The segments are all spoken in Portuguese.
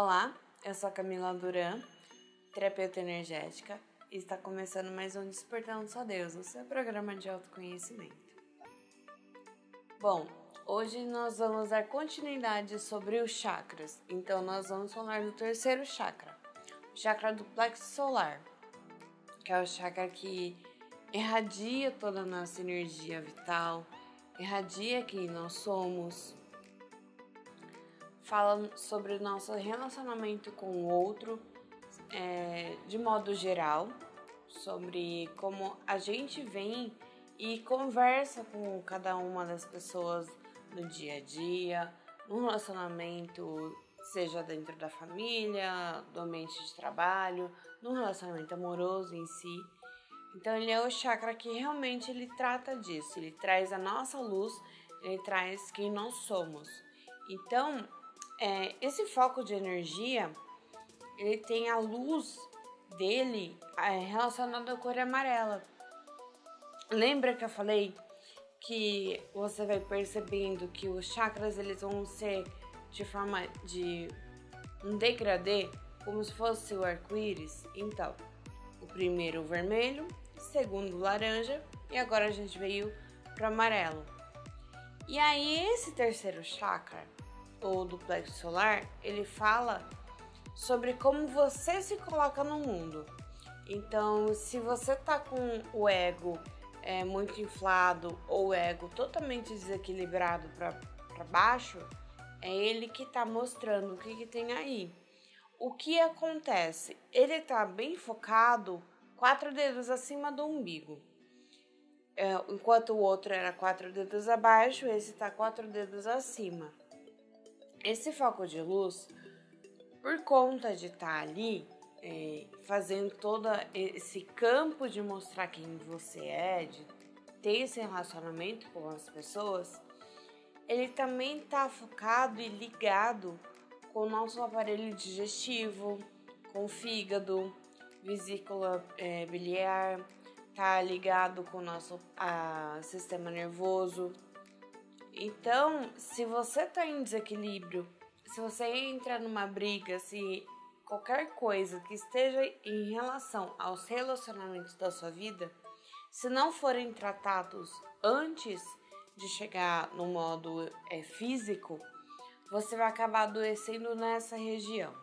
Olá, eu sou a Camila Duran, terapeuta energética, e está começando mais um Despertando Só Deus, o seu programa de autoconhecimento. Bom, hoje nós vamos dar continuidade sobre os chakras, então nós vamos falar do terceiro chakra, o chakra do plexo solar, que é o chakra que irradia toda a nossa energia vital, irradia quem nós somos, fala sobre o nosso relacionamento com o outro, de modo geral, sobre como a gente vem e conversa com cada uma das pessoas no dia a dia, no relacionamento, seja dentro da família, do ambiente de trabalho, no relacionamento amoroso em si. Então ele é o chakra que realmente ele trata disso, ele traz a nossa luz, ele traz quem nós somos. Então, esse foco de energia, ele tem a luz dele relacionada à cor amarela. Lembra que eu falei que você vai percebendo que os chakras eles vão ser de forma de um degradê, como se fosse o arco-íris? Então, o primeiro o vermelho, o segundo o laranja e agora a gente veio para o amarelo. E aí esse terceiro chakra, ou do plexo solar, ele fala sobre como você se coloca no mundo. Então, se você tá com o ego muito inflado ou o ego totalmente desequilibrado para baixo, é ele que tá mostrando o que tem aí. O que acontece? Ele tá bem focado 4 dedos acima do umbigo. Enquanto o outro era 4 dedos abaixo, esse tá 4 dedos acima. Esse foco de luz, por conta de estar ali, fazendo todo esse campo de mostrar quem você é, de ter esse relacionamento com as pessoas, ele também está focado e ligado com o nosso aparelho digestivo, com o fígado, vesícula biliar, está ligado com o nosso sistema nervoso. Então, se você está em desequilíbrio, se você entra numa briga, se qualquer coisa que esteja em relação aos relacionamentos da sua vida, se não forem tratados antes de chegar no modo físico, você vai acabar adoecendo nessa região.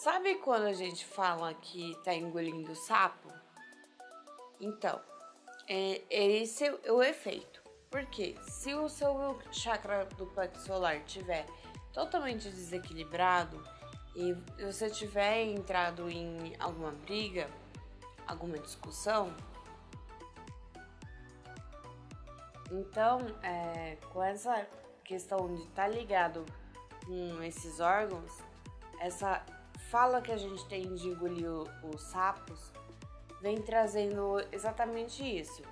Sabe quando a gente fala que está engolindo sapo? Então, esse é o efeito. Porque se o seu chakra do plexo solar estiver totalmente desequilibrado e você tiver entrado em alguma briga, alguma discussão, então com essa questão de estar ligado com esses órgãos, essa fala que a gente tem de engolir os sapos vem trazendo exatamente isso.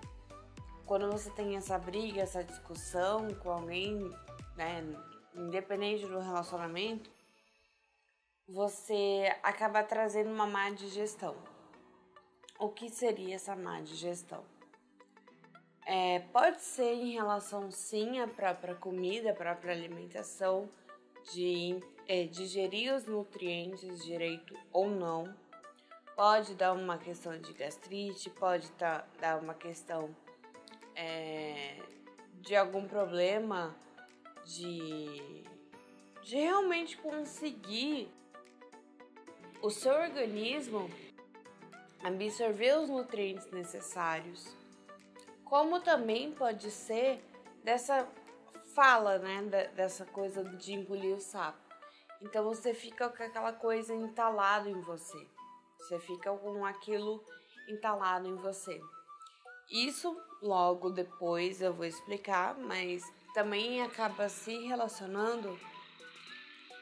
Quando você tem essa briga, essa discussão com alguém, né, independente do relacionamento, você acaba trazendo uma má digestão. O que seria essa má digestão? Pode ser em relação, sim, à própria comida, à própria alimentação, de digerir os nutrientes direito ou não. Pode dar uma questão de gastrite, pode dar uma questão de algum problema de realmente conseguir o seu organismo absorver os nutrientes necessários. Como também pode ser dessa fala, né, dessa coisa de engolir o sapo. Então você fica com aquela coisa entalada em você. Você fica com aquilo entalado em você. Isso logo depois eu vou explicar, mas também acaba se relacionando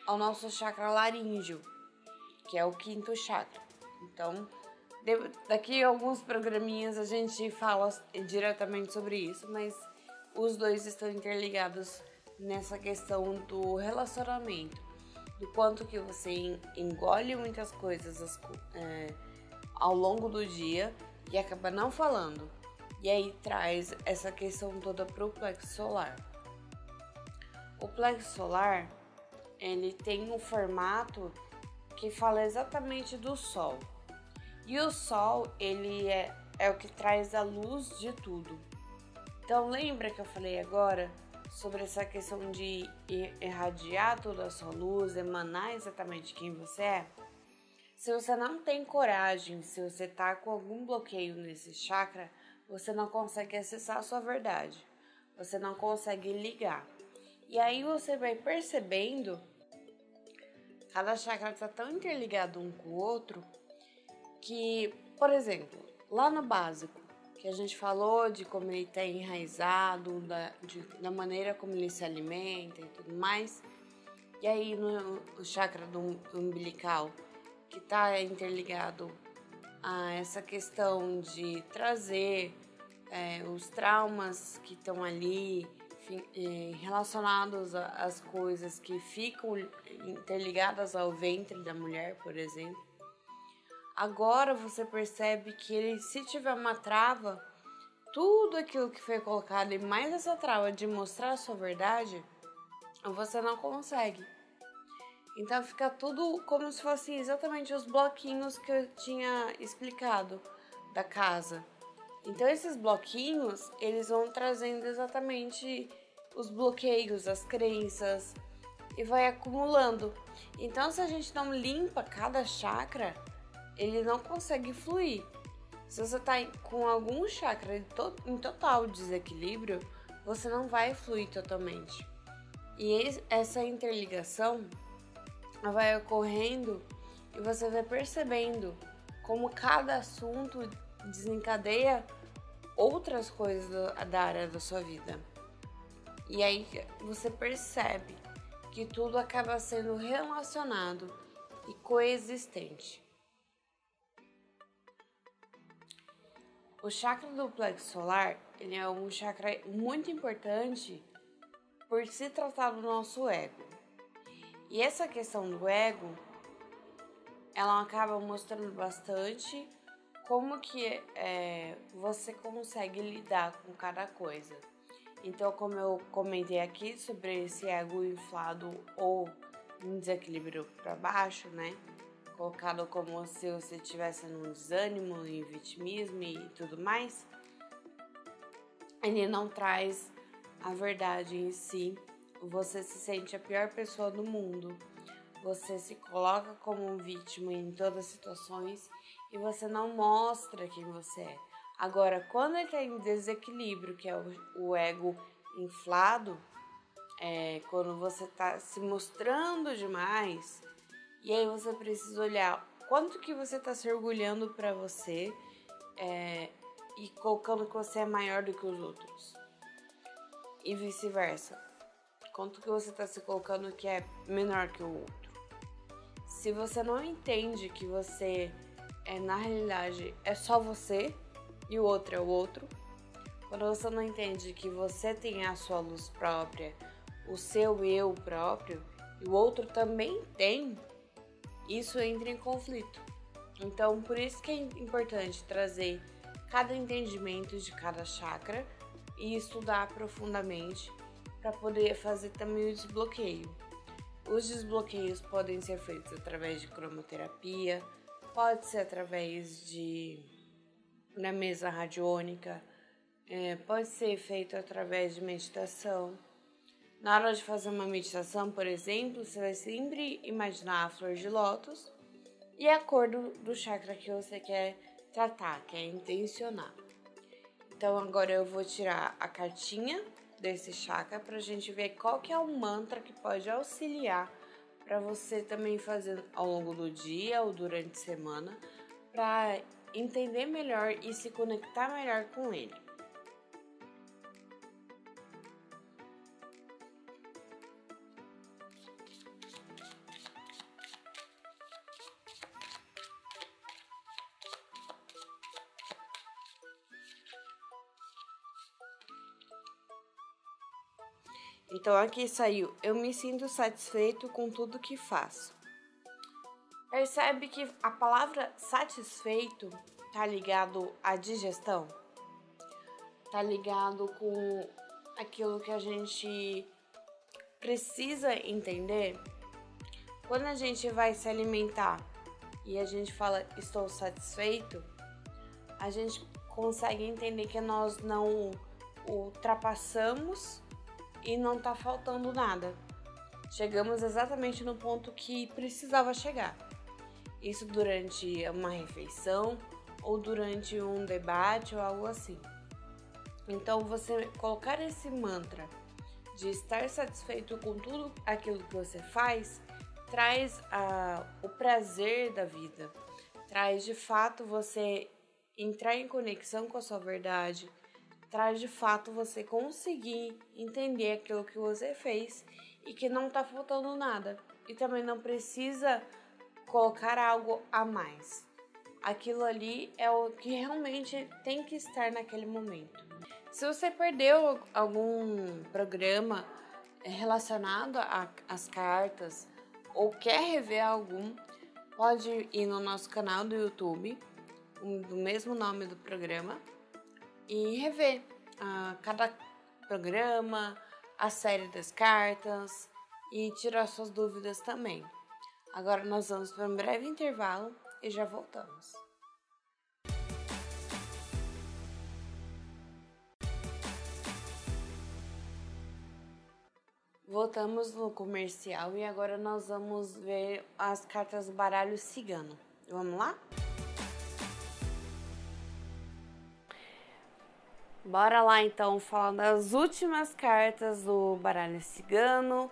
ao nosso chakra laríngeo, que é o 5º chakra. Então, daqui a alguns programinhas a gente fala diretamente sobre isso, mas os dois estão interligados nessa questão do relacionamento, do quanto que você engole muitas coisas ao longo do dia e acaba não falando. E aí traz essa questão toda para o plexo solar. O plexo solar ele tem um formato que fala exatamente do Sol. E o Sol, ele é o que traz a luz de tudo. Então lembra que eu falei agora sobre essa questão de irradiar toda a sua luz, emanar exatamente quem você é? Se você não tem coragem, se você tá com algum bloqueio nesse chakra, você não consegue acessar a sua verdade. Você não consegue ligar. E aí você vai percebendo, cada chakra está tão interligado um com o outro, que, por exemplo, lá no básico, que a gente falou de como ele está enraizado, da maneira como ele se alimenta e tudo mais, e aí no chakra do umbilical, que está interligado a essa questão de trazer os traumas que estão ali, relacionados às coisas que ficam interligadas ao ventre da mulher, por exemplo. Agora você percebe que ele, se tiver uma trava, tudo aquilo que foi colocado e mais essa trava de mostrar a sua verdade, você não consegue. Então fica tudo como se fossem exatamente os bloquinhos que eu tinha explicado da casa. Então esses bloquinhos, eles vão trazendo exatamente os bloqueios, as crenças e vai acumulando. Então se a gente não limpa cada chakra, ele não consegue fluir. Se você está com algum chakra em total desequilíbrio, você não vai fluir totalmente. E essa interligação vai ocorrendo e você vai percebendo como cada assunto desencadeia outras coisas da área da sua vida. E aí você percebe que tudo acaba sendo relacionado e coexistente. O chakra do plexo solar, ele é um chakra muito importante por se tratar do nosso ego. E essa questão do ego, ela acaba mostrando bastante como que você consegue lidar com cada coisa. Então, como eu comentei aqui sobre esse ego inflado ou em desequilíbrio para baixo, né? Colocado como se você estivesse num desânimo, em vitimismo e tudo mais, ele não traz a verdade em si. Você se sente a pior pessoa do mundo. Você se coloca como um vítima em todas as situações e você não mostra quem você é. Agora, quando ele está em desequilíbrio, que é o ego inflado, quando você está se mostrando demais, e aí você precisa olhar quanto que você está se orgulhando para você e colocando que você é maior do que os outros. E vice-versa. Quanto que você está se colocando que é menor que o outro. Se você não entende que você, na realidade, é só você e o outro é o outro, quando você não entende que você tem a sua luz própria, o seu eu próprio, e o outro também tem, isso entra em conflito. Então, por isso que é importante trazer cada entendimento de cada chakra e estudar profundamente para poder fazer também o desbloqueio. Os desbloqueios podem ser feitos através de cromoterapia, pode ser através da mesa radiônica, pode ser feito através de meditação. Na hora de fazer uma meditação, por exemplo, você vai sempre imaginar a flor de lótus e a cor do chakra que você quer tratar, quer intencionar. Então agora eu vou tirar a cartinha desse chakra para a gente ver qual que é o mantra que pode auxiliar para você também fazer ao longo do dia ou durante a semana para entender melhor e se conectar melhor com ele. Então aqui saiu, eu me sinto satisfeito com tudo que faço. Percebe que a palavra satisfeito tá ligado à digestão? Tá ligado com aquilo que a gente precisa entender? quando a gente vai se alimentar e a gente fala estou satisfeito, a gente consegue entender que nós não ultrapassamos e não tá faltando nada. Chegamos exatamente no ponto que precisava chegar. Isso durante uma refeição ou durante um debate ou algo assim. Então, você colocar esse mantra de estar satisfeito com tudo aquilo que você faz, traz o prazer da vida, traz de fato você entrar em conexão com a sua verdade, traz de fato você conseguir entender aquilo que você fez e que não tá faltando nada. E também não precisa colocar algo a mais. Aquilo ali é o que realmente tem que estar naquele momento. Se você perdeu algum programa relacionado às cartas ou quer rever algum, pode ir no nosso canal do YouTube, do mesmo nome do programa, e rever cada programa, a série das cartas e tirar suas dúvidas também. Agora nós vamos para um breve intervalo e já voltamos. Voltamos no comercial e agora nós vamos ver as cartas do baralho cigano. Vamos lá? Bora lá então falar das últimas cartas do baralho cigano,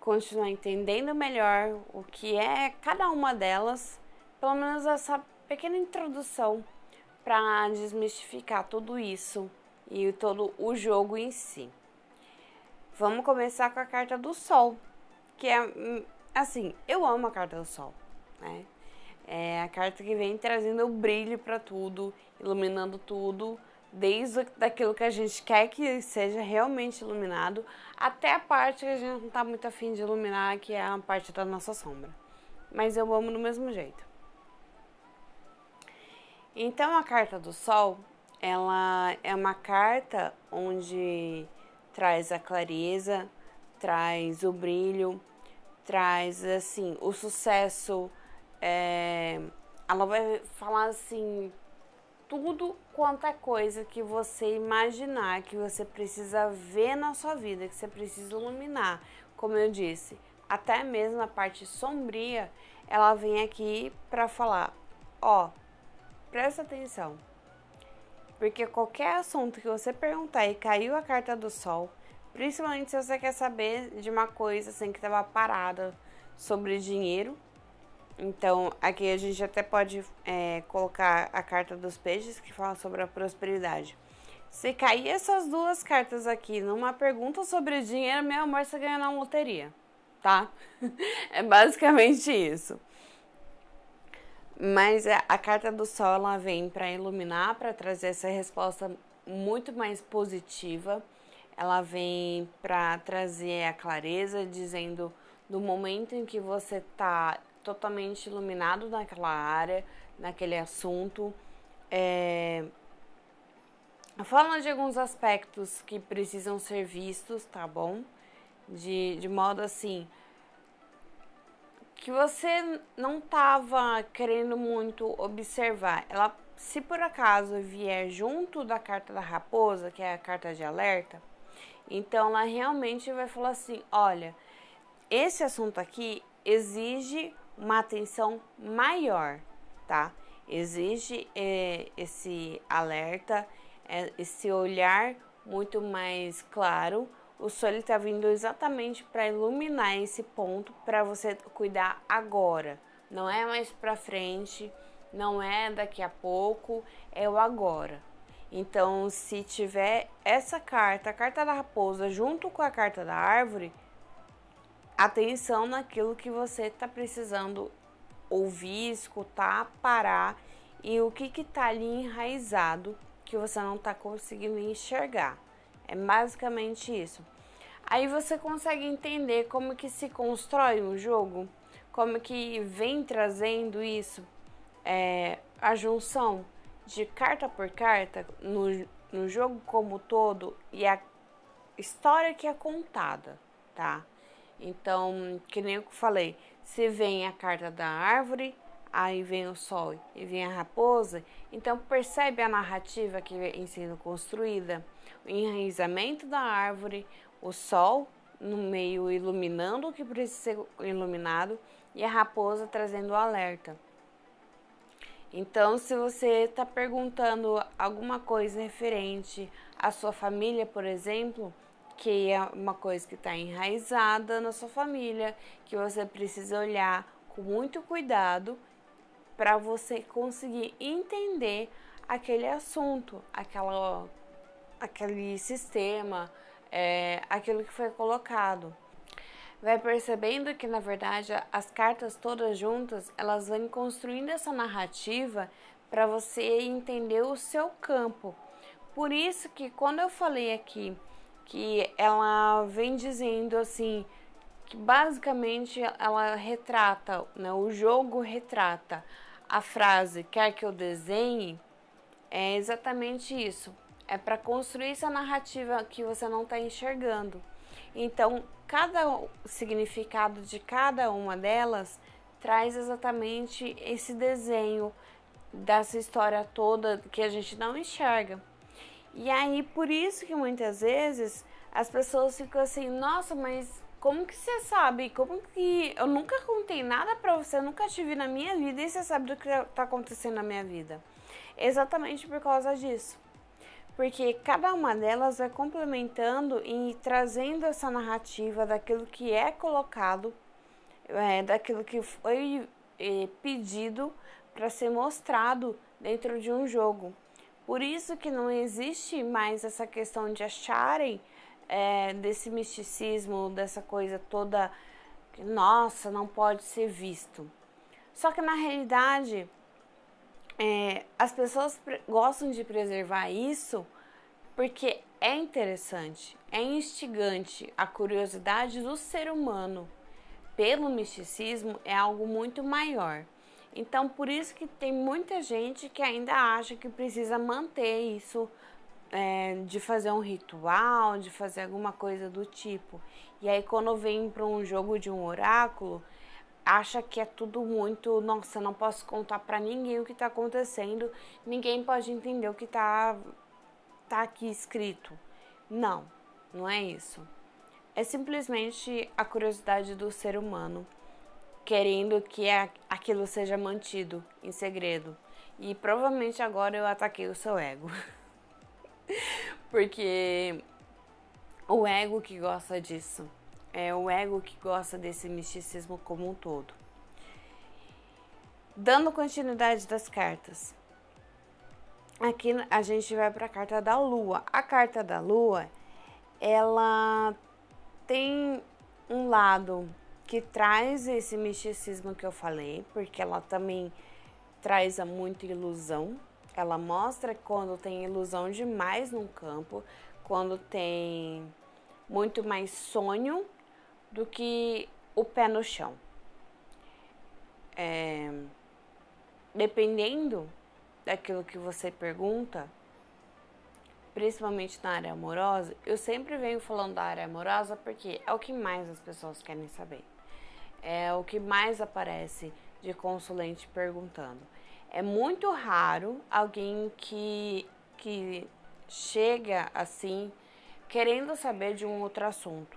continuar entendendo melhor o que é cada uma delas, pelo menos essa pequena introdução para desmistificar tudo isso e todo o jogo em si. Vamos começar com a carta do Sol, que é, assim, eu amo a carta do Sol, né? É a carta que vem trazendo o brilho para tudo, iluminando tudo, desde daquilo que a gente quer que seja realmente iluminado, até a parte que a gente não tá muito afim de iluminar, que é a parte da nossa sombra. Mas eu amo do mesmo jeito. Então, a carta do Sol, ela é uma carta onde traz a clareza, traz o brilho, traz, assim, o sucesso. Ela vai falar, assim, tudo quanto é coisa que você imaginar, que você precisa ver na sua vida, que você precisa iluminar. Como eu disse, até mesmo a parte sombria, ela vem aqui para falar, ó, presta atenção. Porque qualquer assunto que você perguntar e caiu a carta do Sol, principalmente se você quer saber de uma coisa assim que estava parada sobre dinheiro. Então, aqui a gente até pode colocar a carta dos peixes, que fala sobre a prosperidade. Se cair essas duas cartas aqui numa pergunta sobre dinheiro, meu amor, você ganha na loteria, tá? É basicamente isso. Mas a carta do Sol, ela vem para iluminar, para trazer essa resposta muito mais positiva. Ela vem para trazer a clareza, dizendo do momento em que você está totalmente iluminado naquela área, naquele assunto. Fala de alguns aspectos que precisam ser vistos, tá bom? De modo assim, que você não estava querendo muito observar. Ela, se por acaso vier junto da carta da raposa, que é a carta de alerta, então ela realmente vai falar assim, olha, esse assunto aqui exige uma atenção maior, tá? Exige esse alerta, esse olhar muito mais claro. O Sol está vindo exatamente para iluminar esse ponto para você cuidar agora. Não é mais para frente, não é daqui a pouco, é o agora. Então, se tiver essa carta, a carta da raposa, junto com a carta da árvore, atenção naquilo que você está precisando ouvir, escutar, parar e o que está ali enraizado que você não está conseguindo enxergar. É basicamente isso. Aí você consegue entender como que se constrói um jogo, como que vem trazendo isso, a junção de carta por carta no jogo como todo e a história que é contada, tá? Então, que nem eu falei, Se vem a carta da árvore, aí vem o sol e vem a raposa, então percebe a narrativa que vem sendo construída? O enraizamento da árvore, o sol no meio iluminando o que precisa ser iluminado e a raposa trazendo o alerta. Então, se você está perguntando alguma coisa referente à sua família, por exemplo, que é uma coisa que está enraizada na sua família, que você precisa olhar com muito cuidado para você conseguir entender aquele assunto, aquele sistema, aquilo que foi colocado. Vai percebendo que, na verdade, as cartas todas juntas, elas vão construindo essa narrativa para você entender o seu campo. Por isso que quando eu falei aqui que ela vem dizendo assim, que basicamente ela retrata, né, o jogo retrata a frase quer que eu desenhe, é exatamente isso. É para construir essa narrativa que você não está enxergando. Então, cada significado de cada uma delas traz exatamente esse desenho dessa história toda que a gente não enxerga. E aí, por isso que muitas vezes as pessoas ficam assim, nossa, mas como que você sabe? Como que eu nunca contei nada pra você, eu nunca te vi na minha vida e você sabe do que tá acontecendo na minha vida? Exatamente por causa disso. Porque cada uma delas vai complementando e trazendo essa narrativa daquilo que é colocado, daquilo que foi pedido para ser mostrado dentro de um jogo. Por isso que não existe mais essa questão de acharem desse misticismo, dessa coisa toda que, nossa, não pode ser visto. Só que na realidade as pessoas gostam de preservar isso porque é interessante, é instigante. A curiosidade do ser humano pelo misticismo é algo muito maior. Então, por isso que tem muita gente que ainda acha que precisa manter isso, de fazer um ritual, de fazer alguma coisa do tipo. E aí, quando vem para um jogo de um oráculo, acha que é tudo muito, nossa, não posso contar para ninguém o que está acontecendo, ninguém pode entender o que tá aqui escrito. Não, não é isso. É simplesmente a curiosidade do ser humano querendo que aquilo seja mantido em segredo. E provavelmente agora eu ataquei o seu ego. Porque o ego que gosta disso. É o ego que gosta desse misticismo como um todo. Dando continuidade das cartas. Aqui a gente vai para a carta da Lua. A carta da Lua, ela tem um lado que traz esse misticismo que eu falei, porque ela também traz muita ilusão. Ela mostra quando tem ilusão demais num campo, quando tem muito mais sonho do que o pé no chão. Dependendo daquilo que você pergunta, principalmente na área amorosa, eu sempre venho falando da área amorosa porque é o que mais as pessoas querem saber. É o que mais aparece de consulente perguntando. É muito raro alguém que chega assim querendo saber de um outro assunto,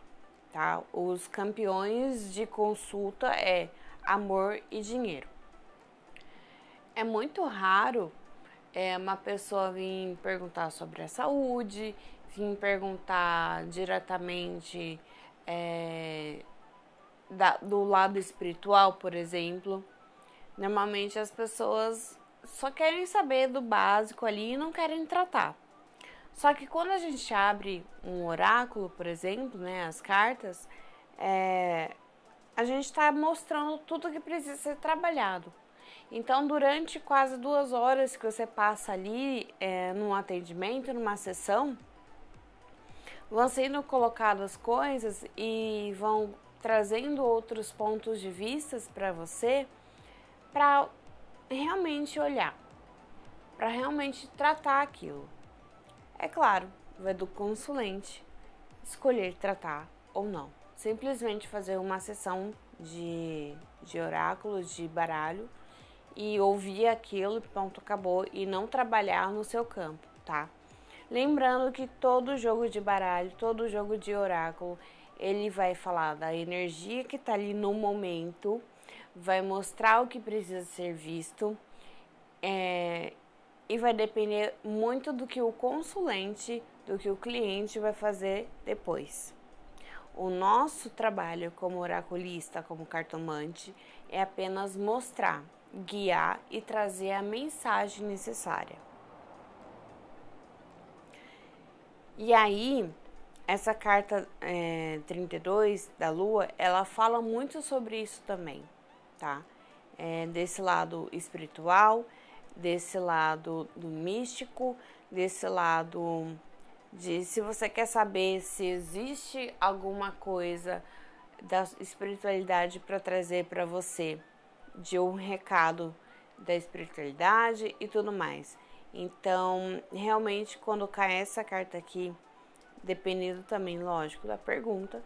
tá? Os campeões de consulta é amor e dinheiro. É muito raro uma pessoa vir perguntar sobre a saúde, vir perguntar diretamente do lado espiritual, por exemplo. Normalmente as pessoas só querem saber do básico ali e não querem tratar. Só que quando a gente abre um oráculo, por exemplo, né, as cartas, a gente está mostrando tudo que precisa ser trabalhado. Então, durante quase 2 horas que você passa ali num atendimento, numa sessão, vão sendo colocadas coisas e vão trazendo outros pontos de vista para você, para realmente olhar, para realmente tratar aquilo. É claro, vai do consulente escolher tratar ou não. simplesmente fazer uma sessão de oráculos, de baralho, e ouvir aquilo, pronto, acabou, e não trabalhar no seu campo, tá? Lembrando que todo jogo de baralho, todo jogo de oráculo, ele vai falar da energia que tá ali no momento, vai mostrar o que precisa ser visto, e vai depender muito do que o consulente, do que o cliente vai fazer depois. O nosso trabalho como oraculista, como cartomante, é apenas mostrar, guiar e trazer a mensagem necessária. E aí, essa carta 32 da Lua, ela fala muito sobre isso também, tá? Desse lado espiritual, desse lado do místico, desse lado de se você quer saber se existe alguma coisa da espiritualidade para trazer para você, de um recado da espiritualidade e tudo mais. Então, realmente, quando cai essa carta aqui, dependendo também, lógico, da pergunta,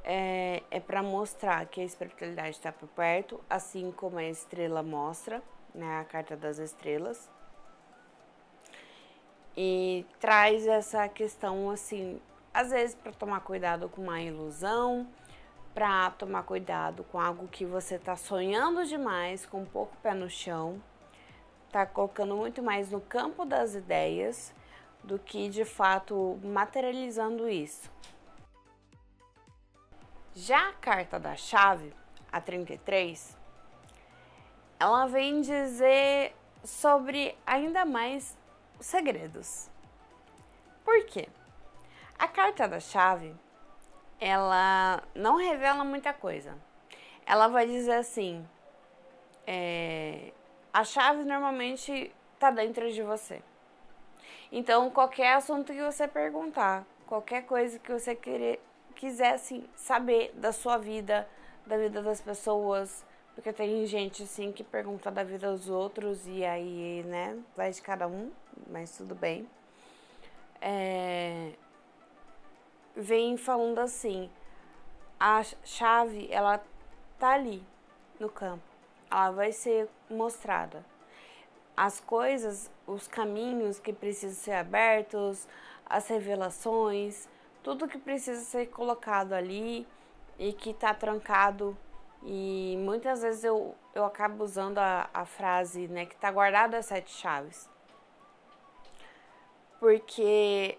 é para mostrar que a espiritualidade está por perto, assim como a estrela mostra, né, a carta das estrelas. E traz essa questão, assim, às vezes para tomar cuidado com uma ilusão, para tomar cuidado com algo que você está sonhando demais, com um pouco pé no chão, tá colocando muito mais no campo das ideias do que de fato materializando isso. Já a carta da chave, a 33, ela vem dizer sobre ainda mais segredos. Por quê? A carta da chave, ela não revela muita coisa. Ela vai dizer assim, a chave normalmente tá dentro de você. Então, qualquer assunto que você perguntar, qualquer coisa que você quiser assim, saber da sua vida, da vida das pessoas, porque tem gente assim que pergunta da vida dos outros e aí, né, vai de cada um, mas tudo bem. Vem falando assim, a chave, ela tá ali no campo, ela vai ser mostrada. As coisas, os caminhos que precisam ser abertos, as revelações, tudo que precisa ser colocado ali e que tá trancado. E muitas vezes eu acabo usando a frase, né, que tá guardada as 7 chaves. Porque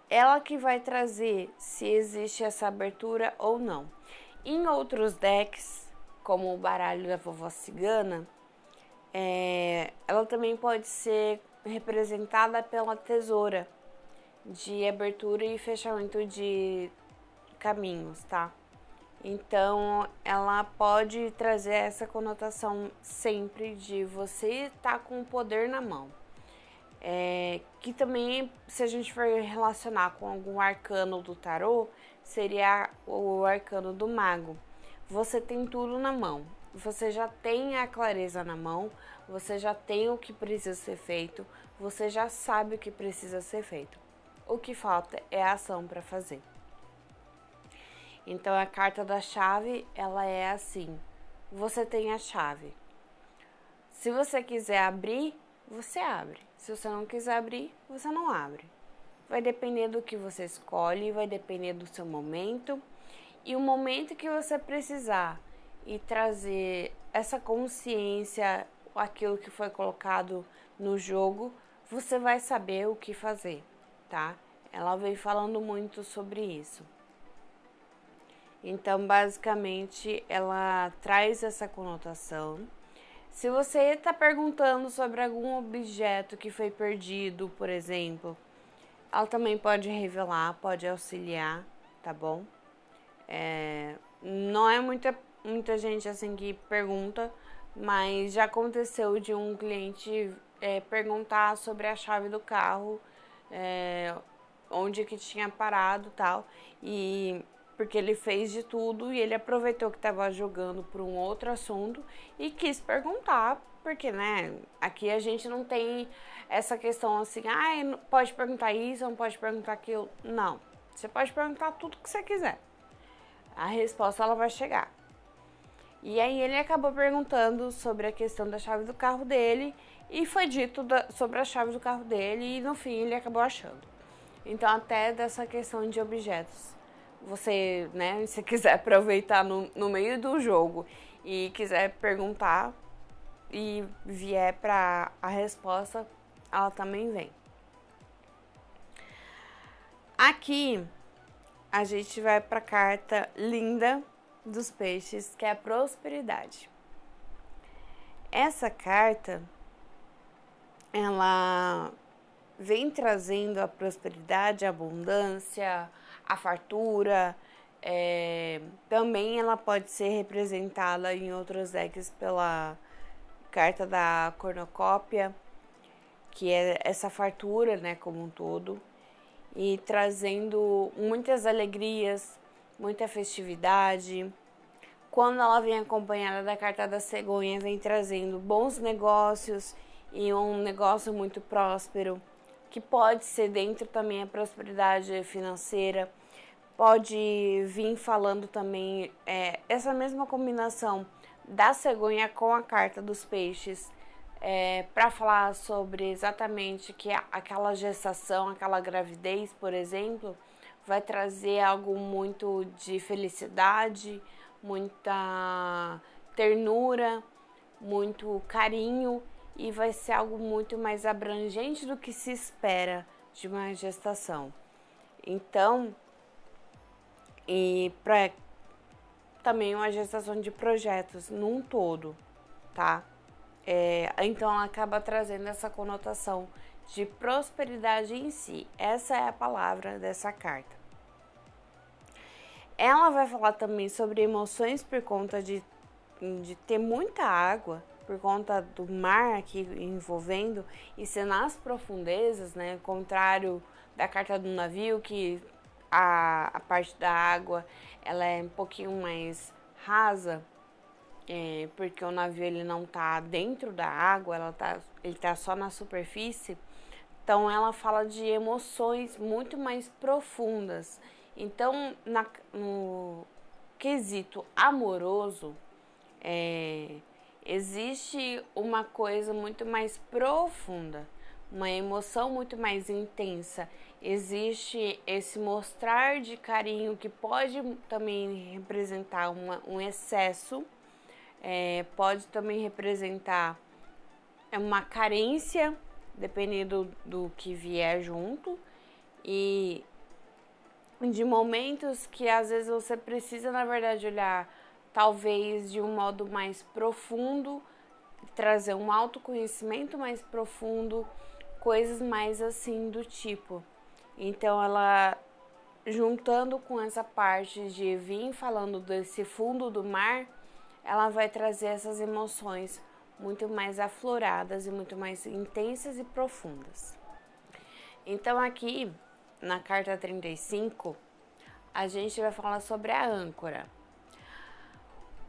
ela que vai trazer se existe essa abertura ou não. Em outros decks, como o baralho da vovó cigana, ela também pode ser representada pela tesoura de abertura e fechamento de caminhos, tá? Então, ela pode trazer essa conotação sempre de você estar com o poder na mão. Que também, se a gente for relacionar com algum arcano do tarô, seria o arcano do mago. Você tem tudo na mão. Você já tem a clareza na mão, você já tem o que precisa ser feito, você já sabe o que precisa ser feito. O que falta é a ação para fazer. Então, a carta da chave, ela é assim, você tem a chave. Se você quiser abrir, você abre. Se você não quiser abrir, você não abre. Vai depender do que você escolhe, vai depender do seu momento. E o momento que você precisar e trazer essa consciência, aquilo que foi colocado no jogo, você vai saber o que fazer, tá? Ela vem falando muito sobre isso. Então, basicamente, ela traz essa conotação. Se você está perguntando sobre algum objeto que foi perdido, por exemplo, ela também pode revelar, pode auxiliar, tá bom? Não é muita gente assim que pergunta, mas já aconteceu de um cliente perguntar sobre a chave do carro, onde que tinha parado e tal, e porque ele fez de tudo e ele aproveitou que estava jogando por um outro assunto e quis perguntar, porque, né, aqui a gente não tem essa questão assim, pode perguntar isso, não pode perguntar aquilo. Não, você pode perguntar tudo que você quiser. a resposta ela vai chegar. E aí ele acabou perguntando sobre a questão da chave do carro dele e foi dito sobre a chave do carro dele e no fim ele acabou achando. Então até dessa questão de objetos, você, né, se quiser aproveitar no meio do jogo e quiser perguntar e vier para a resposta, ela também vem. Aqui a gente vai para a carta linda dos peixes, que é a prosperidade. Essa carta, ela vem trazendo a prosperidade, a abundância, a fartura. Também ela pode ser representada em outros decks pela carta da cornucópia, que é essa fartura, né, como um todo, e trazendo muitas alegrias, muita festividade. Quando ela vem acompanhada da carta da cegonha, vem trazendo bons negócios e um negócio muito próspero, que pode ser dentro também a prosperidade financeira. Pode vir falando também essa mesma combinação da cegonha com a carta dos peixes, para falar sobre exatamente que aquela gestação, aquela gravidez, por exemplo, vai trazer algo muito de felicidade, muita ternura, muito carinho e vai ser algo muito mais abrangente do que se espera de uma gestação. Então, e para também uma gestação de projetos num todo, tá? Então ela acaba trazendo essa conotação de prosperidade em si. Essa é a palavra dessa carta. Ela vai falar também sobre emoções por conta de ter muita água, por conta do mar aqui envolvendo e ser nas profundezas, né? Ao contrário da carta do navio, que a parte da água ela é um pouquinho mais rasa, porque o navio ele não tá dentro da água, ele tá só na superfície. Então ela fala de emoções muito mais profundas. Então no quesito amoroso, existe uma coisa muito mais profunda, uma emoção muito mais intensa. Existe esse mostrar de carinho que pode também representar um excesso, pode também representar uma carência, dependendo do que vier junto, e de momentos que às vezes você precisa, na verdade, olhar talvez de um modo mais profundo, trazer um autoconhecimento mais profundo, coisas mais assim do tipo. Então ela, juntando com essa parte de vir falando desse fundo do mar, ela vai trazer essas emoções muito mais afloradas e muito mais intensas e profundas. Então aqui na carta 35, a gente vai falar sobre a âncora.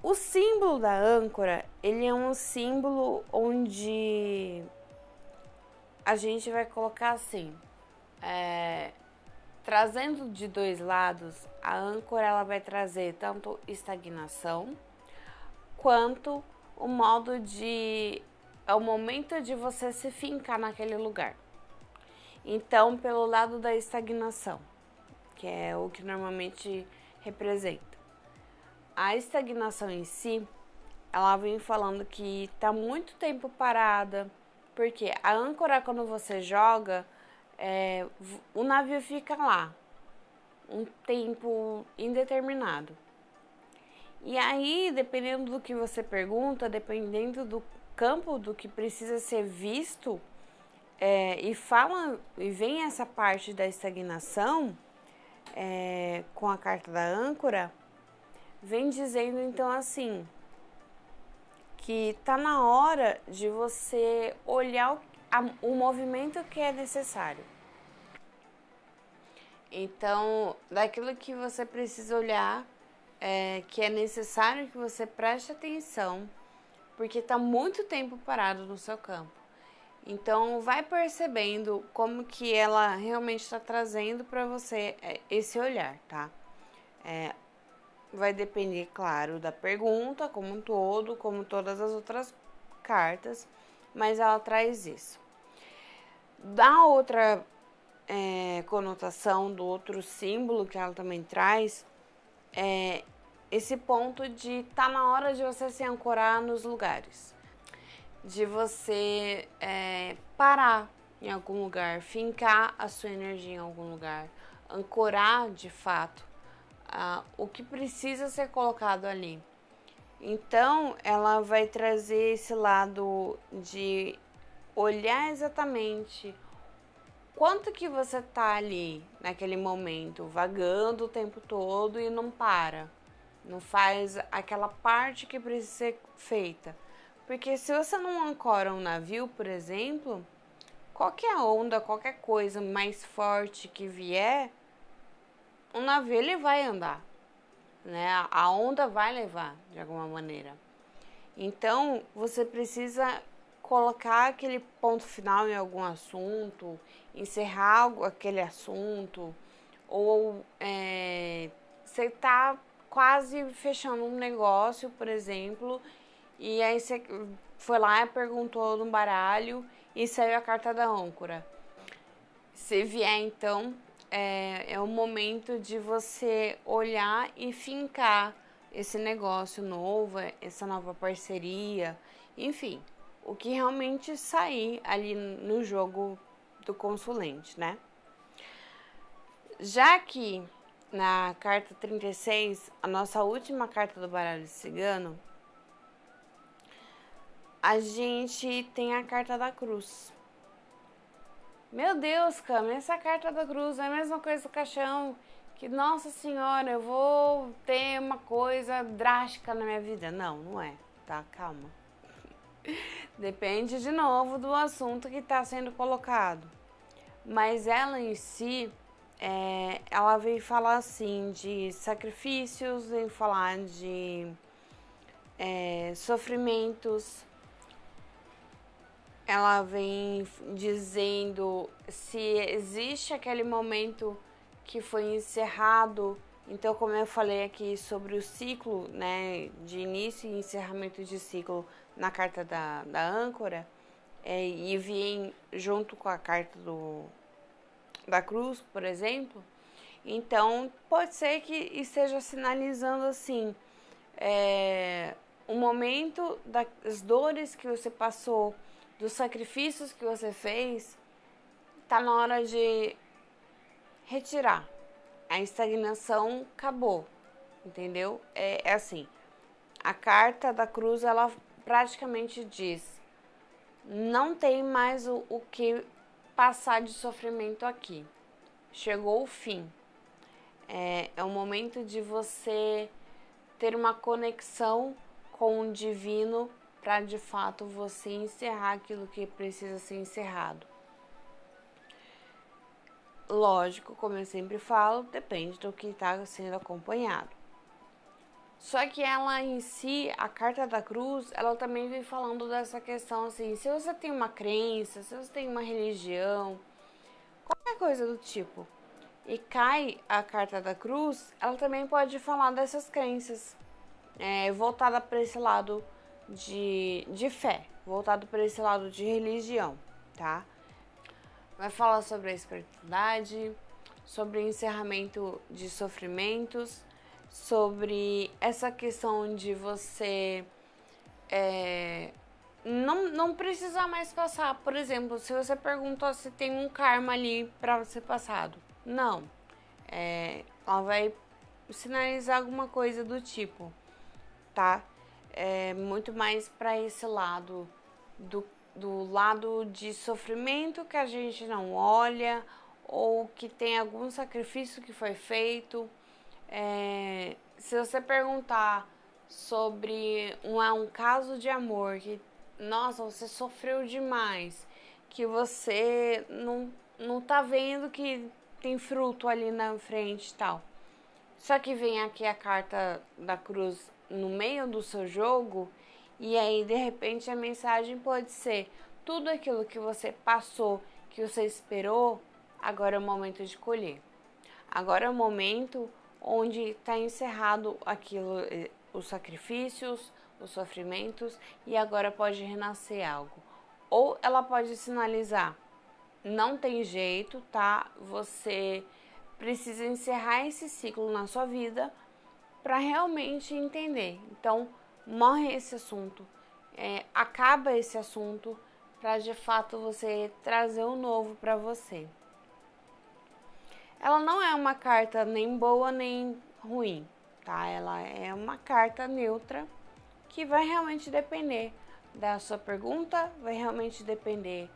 O símbolo da âncora, ele é um símbolo onde a gente vai colocar assim, trazendo de dois lados, a âncora ela vai trazer tanto estagnação quanto o momento de você se fincar naquele lugar. Então, pelo lado da estagnação, que é o que normalmente representa. A estagnação em si, ela vem falando que está muito tempo parada, porque a âncora, quando você joga, o navio fica lá um tempo indeterminado. E aí, dependendo do que você pergunta, dependendo do campo do que precisa ser visto, e vem essa parte da estagnação, com a carta da âncora, vem dizendo então assim, que tá na hora de você olhar o movimento que é necessário. Então, daquilo que você precisa olhar, que é necessário que você preste atenção, porque tá muito tempo parado no seu campo. Então, vai percebendo como que ela realmente está trazendo para você esse olhar, tá? vai depender, claro, da pergunta como um todo, como todas as outras cartas, mas ela traz isso. Da outra conotação, do outro símbolo que ela também traz, é esse ponto de tá na hora de você se ancorar nos lugares, de você parar em algum lugar, fincar a sua energia em algum lugar, ancorar de fato o que precisa ser colocado ali. Então, ela vai trazer esse lado de olhar exatamente quanto que você tá ali naquele momento, vagando o tempo todo e não para. Não faz aquela parte que precisa ser feita. Porque se você não ancora um navio, por exemplo, qualquer onda, qualquer coisa mais forte que vier, o navio ele vai andar, né? A onda vai levar de alguma maneira. Então, você precisa colocar aquele ponto final em algum assunto, encerrar aquele assunto, ou você está quase fechando um negócio, por exemplo, e aí você foi lá e perguntou no baralho e saiu a carta da âncora. Se vier, então, é o momento de você olhar e fincar esse negócio novo, essa nova parceria, enfim, o que realmente sair ali no jogo do consulente, né? Já que na carta 36, a nossa última carta do baralho cigano, a gente tem a carta da cruz. Meu Deus, Cami, essa carta da cruz é a mesma coisa do caixão. Que, nossa senhora, eu vou ter uma coisa drástica na minha vida. Não, não é, tá? Calma. Depende, de novo, do assunto que está sendo colocado. Mas ela em si, ela veio falar assim de sacrifícios, veio falar de sofrimentos. Ela vem dizendo se existe aquele momento que foi encerrado. Então, como eu falei aqui sobre o ciclo, né, de início e encerramento de ciclo na carta da âncora, e vem junto com a carta da cruz, por exemplo, então pode ser que esteja sinalizando assim, o momento das dores que você passou, dos sacrifícios que você fez, tá na hora de retirar. A estagnação acabou, entendeu? É assim, a carta da cruz, ela praticamente diz, não tem mais o que passar de sofrimento aqui. Chegou o fim. É o momento de você ter uma conexão com o divino para de fato você encerrar aquilo que precisa ser encerrado. Lógico, como eu sempre falo, depende do que está sendo acompanhado. Só que ela em si, a carta da cruz, ela também vem falando dessa questão assim, se você tem uma crença, se você tem uma religião, qualquer coisa do tipo, e cai a carta da cruz, ela também pode falar dessas crenças, voltada para esse lado de fé, voltado para esse lado de religião, tá? Vai falar sobre a espiritualidade, sobre o encerramento de sofrimentos, sobre essa questão de você não precisar mais passar. Por exemplo, se você perguntou se tem um karma ali para ser passado. Não. Ela vai sinalizar alguma coisa do tipo, tá? Muito mais para esse lado do lado de sofrimento que a gente não olha ou que tem algum sacrifício que foi feito. Se você perguntar sobre um caso de amor que, nossa, você sofreu demais, que você não tá vendo que tem fruto ali na frente e tal. Só que vem aqui a carta da cruz no meio do seu jogo, e aí de repente a mensagem pode ser: tudo aquilo que você passou, que você esperou, agora é o momento de colher. Agora é o momento onde está encerrado aquilo, os sacrifícios, os sofrimentos, e agora pode renascer algo. Ou ela pode sinalizar: não tem jeito, tá? Você precisa encerrar esse ciclo na sua vida para realmente entender. Então, morre esse assunto, acaba esse assunto, para de fato você trazer o novo para você. Ela não é uma carta nem boa nem ruim, tá? Ela é uma carta neutra que vai realmente depender da sua pergunta, vai realmente depender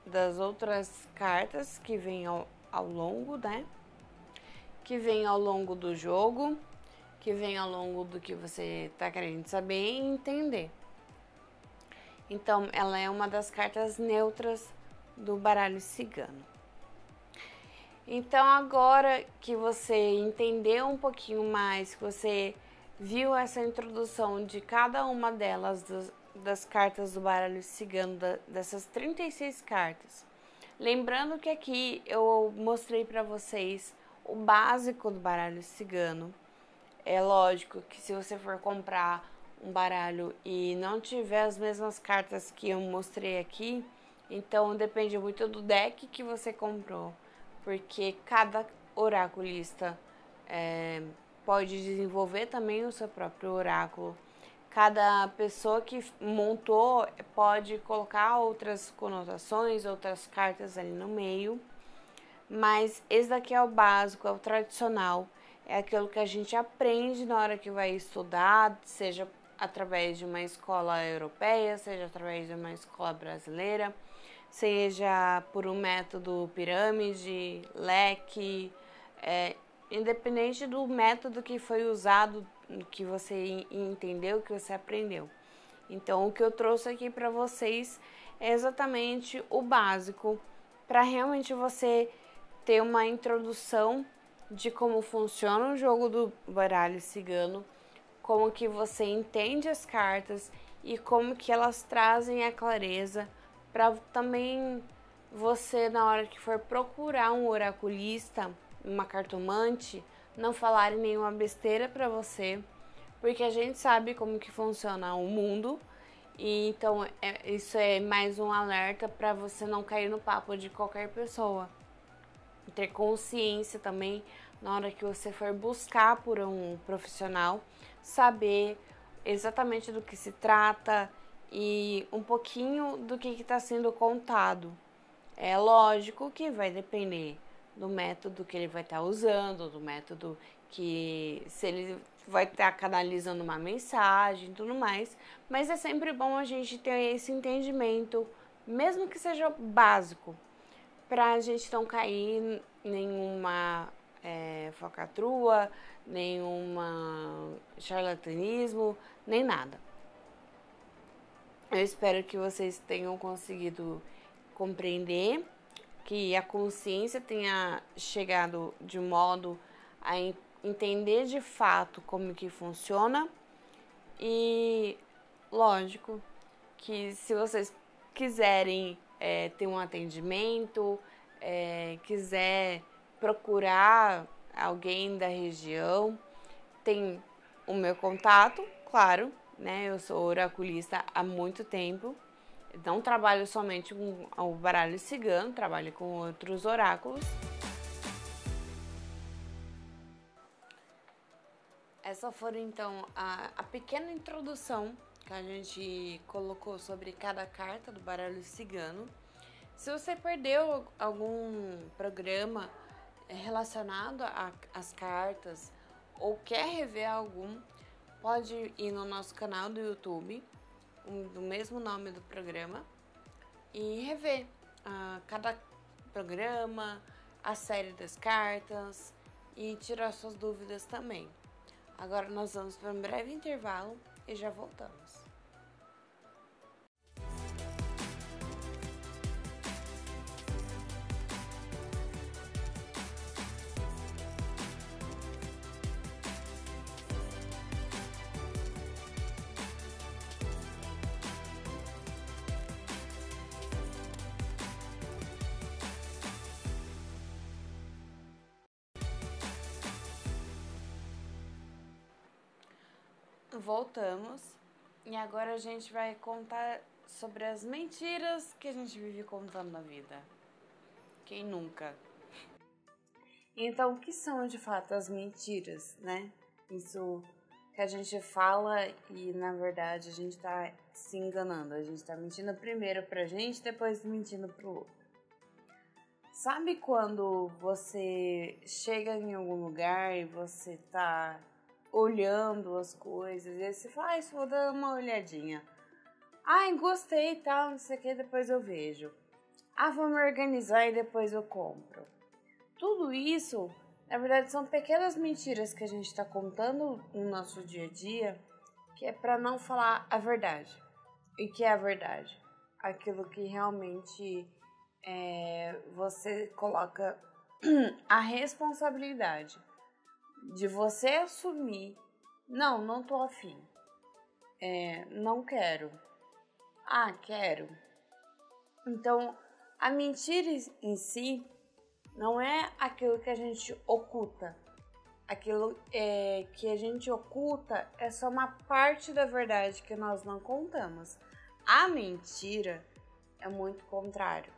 das outras cartas que vêm ao longo, né? Que vem ao longo do jogo, que vem ao longo do que você está querendo saber e entender. Então, ela é uma das cartas neutras do baralho cigano. Então, agora que você entendeu um pouquinho mais, que você viu essa introdução de cada uma delas, das cartas do baralho cigano, dessas 36 cartas. Lembrando que aqui eu mostrei para vocês o básico do baralho cigano. É lógico que se você for comprar um baralho e não tiver as mesmas cartas que eu mostrei aqui, então depende muito do deck que você comprou, porque cada oraculista pode desenvolver também o seu próprio oráculo. Cada pessoa que montou pode colocar outras conotações, outras cartas ali no meio, mas esse daqui é o básico, é o tradicional, é aquilo que a gente aprende na hora que vai estudar, seja através de uma escola europeia, seja através de uma escola brasileira, seja por um método pirâmide, leque, independente do método que foi usado, que você entendeu, que você aprendeu. Então, o que eu trouxe aqui para vocês é exatamente o básico, para realmente você ter uma introdução de como funciona o jogo do baralho cigano, como que você entende as cartas e como que elas trazem a clareza para também você, na hora que for procurar um oraculista, uma cartomante, não falarem nenhuma besteira para você, porque a gente sabe como que funciona o mundo, e então isso é mais um alerta para você não cair no papo de qualquer pessoa. Ter consciência também na hora que você for buscar por um profissional, saber exatamente do que se trata e um pouquinho do que está sendo contado. É lógico que vai depender do método que ele vai estar usando, do método que, se ele vai estar canalizando uma mensagem e tudo mais, mas é sempre bom a gente ter esse entendimento, mesmo que seja básico, para a gente não cair em nenhuma falcatrua, nenhuma charlatanismo, nem nada. Eu espero que vocês tenham conseguido compreender, que a consciência tenha chegado de modo a entender de fato como que funciona. E lógico que se vocês quiserem ter um atendimento, quiser procurar alguém da região, tem o meu contato, claro, né? Eu sou oraculista há muito tempo. Não trabalho somente com o baralho cigano, trabalho com outros oráculos. Essa foi então a pequena introdução que a gente colocou sobre cada carta do baralho cigano. Se você perdeu algum programa relacionado às cartas ou quer rever algum, pode ir no nosso canal do YouTube, do mesmo nome do programa, e rever cada programa, a série das cartas e tirar suas dúvidas também. Agora nós vamos para um breve intervalo e já voltamos. voltamos e agora a gente vai contar sobre as mentiras que a gente vive contando na vida. Quem nunca? Então, o que são de fato as mentiras, né? Isso que a gente fala e na verdade a gente tá se enganando. A gente tá mentindo primeiro pra gente, depois mentindo pro outro. Sabe quando você chega em algum lugar e você tá olhando as coisas e aí você fala, isso vou dar uma olhadinha. Ai, gostei e tal, não sei o que, depois eu vejo. Ah, vou me organizar e depois eu compro. Tudo isso, na verdade, são pequenas mentiras que a gente está contando no nosso dia a dia, que é para não falar a verdade. E que é a verdade? Aquilo que realmente você coloca a responsabilidade de você assumir. Não tô afim. Não quero. Ah, quero. Então, a mentira em si não é aquilo que a gente oculta. Aquilo que a gente oculta é só uma parte da verdade que nós não contamos. A mentira é muito contrário.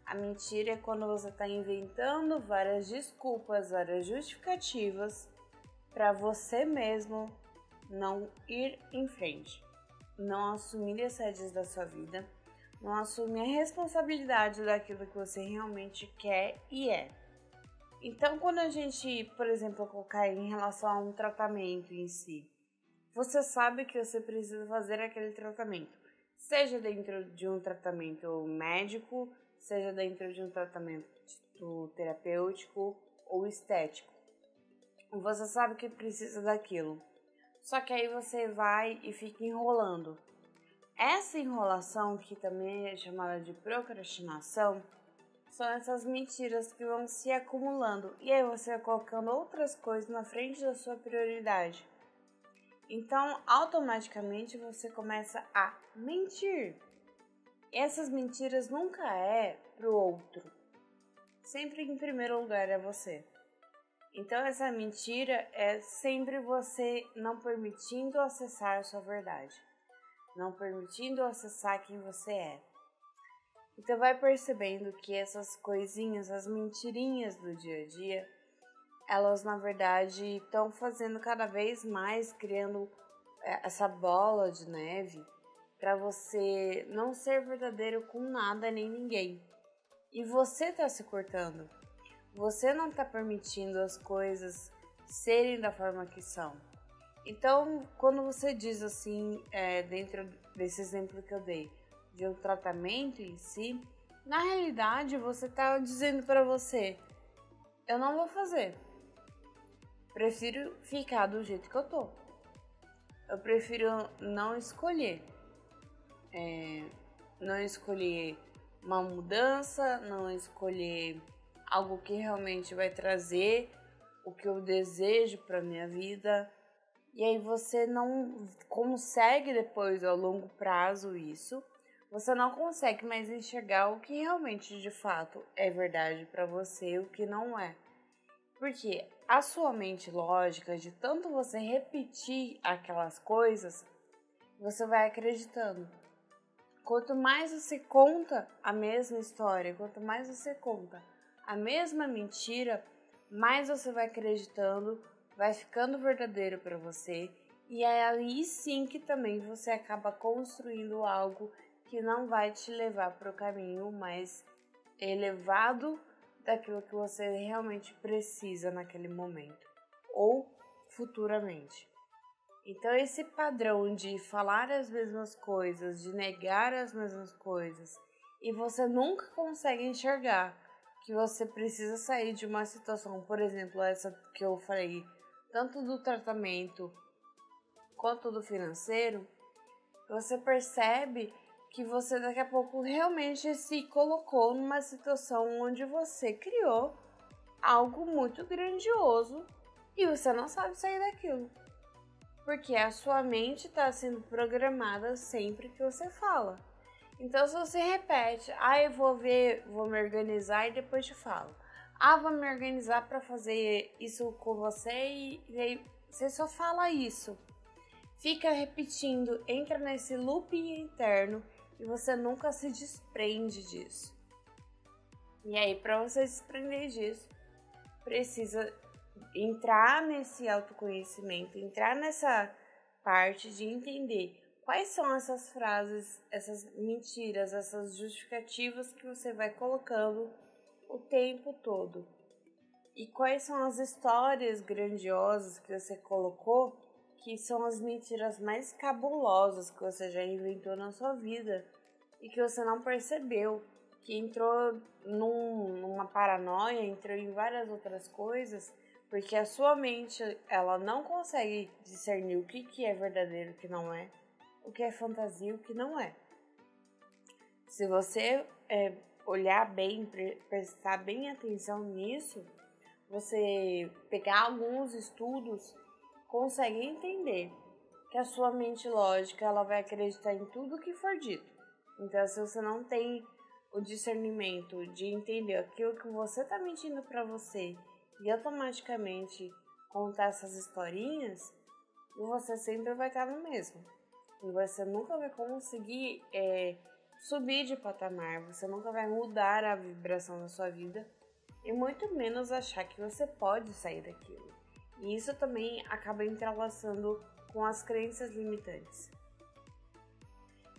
A mentira é quando você está inventando várias desculpas, várias justificativas para você mesmo não ir em frente, não assumir as rédeas da sua vida, não assumir a responsabilidade daquilo que você realmente quer e é. Então, quando a gente, por exemplo, colocar em relação a um tratamento em si, você sabe que você precisa fazer aquele tratamento, seja dentro de um tratamento médico, seja dentro de um tratamento terapêutico ou estético. Você sabe que precisa daquilo, só que aí você vai e fica enrolando. Essa enrolação, que também é chamada de procrastinação, são essas mentiras que vão se acumulando e aí você vai colocando outras coisas na frente da sua prioridade. Então, automaticamente você começa a mentir. Essas mentiras nunca é pro outro. Sempre em primeiro lugar é você. Então, essa mentira é sempre você não permitindo acessar a sua verdade. Não permitindo acessar quem você é. Então vai percebendo que essas coisinhas, as mentirinhas do dia a dia, elas na verdade estão fazendo cada vez mais, criando essa bola de neve para você não ser verdadeiro com nada nem ninguém. E você tá se cortando. Você não tá permitindo as coisas serem da forma que são. Então, quando você diz assim, dentro desse exemplo que eu dei, de um tratamento em si, na realidade você tá dizendo para você, eu não vou fazer. Prefiro ficar do jeito que eu tô. Eu prefiro não escolher. Não escolher uma mudança, não escolher algo que realmente vai trazer o que eu desejo para minha vida. E aí você não consegue depois, ao longo prazo, isso. Você não consegue mais enxergar o que realmente, de fato, é verdade para você e o que não é. Porque a sua mente lógica, de tanto você repetir aquelas coisas, você vai acreditando. Quanto mais você conta a mesma história, quanto mais você conta a mesma mentira, mais você vai acreditando, vai ficando verdadeiro para você, e é aí sim que também você acaba construindo algo que não vai te levar para o caminho mais elevado daquilo que você realmente precisa naquele momento ou futuramente. Então esse padrão de falar as mesmas coisas, de negar as mesmas coisas, e você nunca consegue enxergar que você precisa sair de uma situação, por exemplo, essa que eu falei, tanto do tratamento quanto do financeiro, você percebe que você daqui a pouco realmente se colocou numa situação onde você criou algo muito grandioso e você não sabe sair daquilo. Porque a sua mente está sendo programada sempre que você fala. Então, se você repete, eu vou me organizar e depois te falo. Vou me organizar para fazer isso com você e aí você só fala isso. fica repetindo, entra nesse looping interno e você nunca se desprende disso. E aí, para você se desprender disso, precisa entrar nesse autoconhecimento, entrar nessa parte de entender quais são essas frases, essas mentiras, essas justificativas que você vai colocando o tempo todo. E quais são as histórias grandiosas que você colocou, que são as mentiras mais cabulosas que você já inventou na sua vida e que você não percebeu, que entrou numa paranoia, entrou em várias outras coisas, porque a sua mente ela não consegue discernir o que é verdadeiro e o que não é, o que é fantasia e o que não é. Se você olhar bem, prestar bem atenção nisso, você pegar alguns estudos, consegue entender que a sua mente lógica ela vai acreditar em tudo que for dito. Então, se você não tem o discernimento de entender aquilo que você está mentindo para você e automaticamente contar essas historinhas, você sempre vai estar no mesmo. E você nunca vai conseguir subir de patamar, você nunca vai mudar a vibração da sua vida e muito menos achar que você pode sair daquilo. E isso também acaba entrelaçando com as crenças limitantes.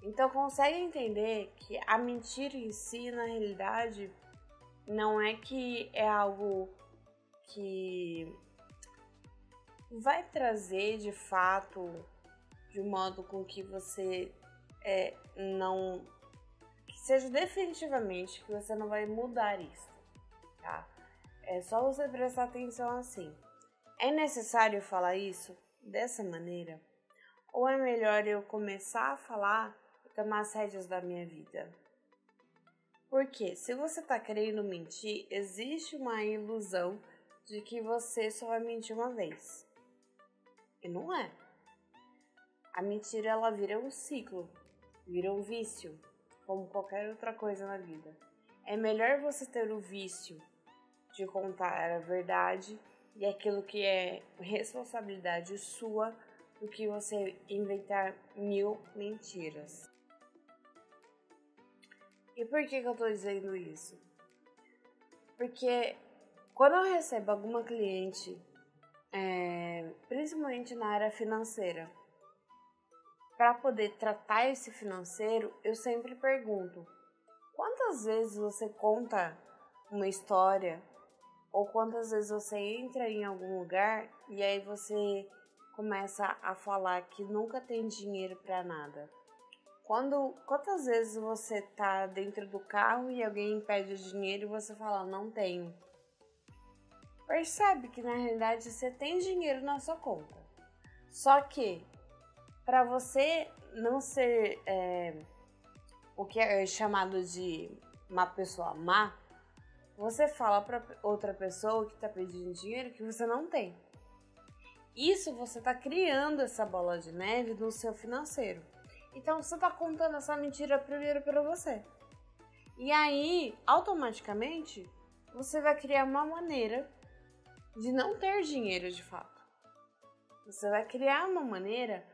Então, consegue entender que a mentira em si, na realidade, não é que é algo que vai trazer de fato de um modo com que você não... que seja definitivamente que você não vai mudar isso, tá? É só você prestar atenção assim. É necessário falar isso dessa maneira? Ou é melhor eu começar a falar e tomar as rédeas da minha vida? Porque se você está querendo mentir, existe uma ilusão de que você só vai mentir uma vez. E não é. A mentira ela vira um ciclo, vira um vício, como qualquer outra coisa na vida. É melhor você ter o vício de contar a verdade e aquilo que é responsabilidade sua do que você inventar 1000 mentiras. E por que eu tô dizendo isso? Porque quando eu recebo alguma cliente, principalmente na área financeira, para poder tratar esse financeiro, eu sempre pergunto: quantas vezes você conta uma história ou quantas vezes você entra em algum lugar e aí você começa a falar que nunca tem dinheiro para nada? Quantas vezes você tá dentro do carro e alguém pede dinheiro e você fala, não tenho? Percebe que na realidade você tem dinheiro na sua conta. Só que para você não ser o que é chamado de uma pessoa má, você fala para outra pessoa que está pedindo dinheiro que você não tem. Isso você está criando essa bola de neve no seu financeiro. Então você está contando essa mentira primeiro para você. E aí, automaticamente, você vai criar uma maneira de não ter dinheiro de fato. Você vai criar uma maneira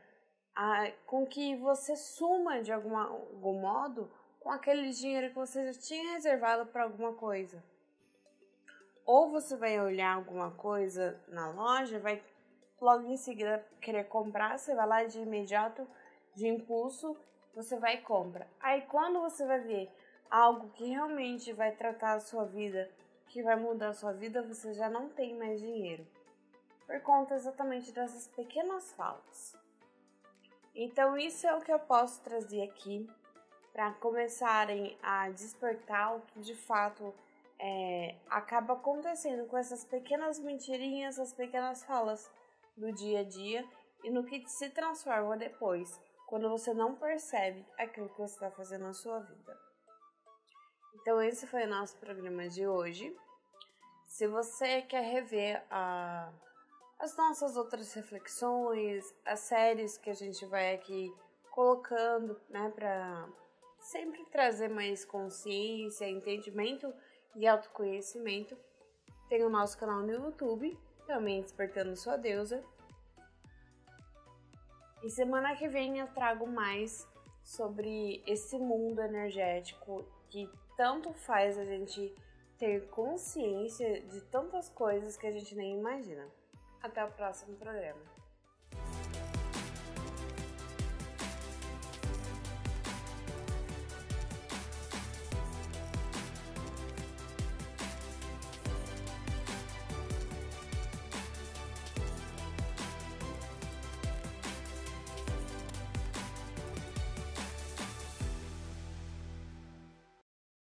com que você suma de algum modo com aquele dinheiro que você já tinha reservado para alguma coisa. Ou você vai olhar alguma coisa na loja, vai logo em seguida querer comprar, você vai lá de imediato, de impulso, você vai e compra. Aí quando você vai ver algo que realmente vai tratar a sua vida, que vai mudar a sua vida, você já não tem mais dinheiro. Por conta exatamente dessas pequenas falas. Então isso é o que eu posso trazer aqui para começarem a despertar o que de fato acaba acontecendo com essas pequenas mentirinhas, as pequenas falas do dia a dia e no que se transforma depois, quando você não percebe aquilo que você está fazendo na sua vida. Então esse foi o nosso programa de hoje. Se você quer rever as nossas outras reflexões, as séries que a gente vai aqui colocando, né, para sempre trazer mais consciência, entendimento e autoconhecimento, tem o nosso canal no YouTube, também Despertando Sua Deusa. E semana que vem eu trago mais sobre esse mundo energético que tanto faz a gente ter consciência de tantas coisas que a gente nem imagina. Até o próximo programa.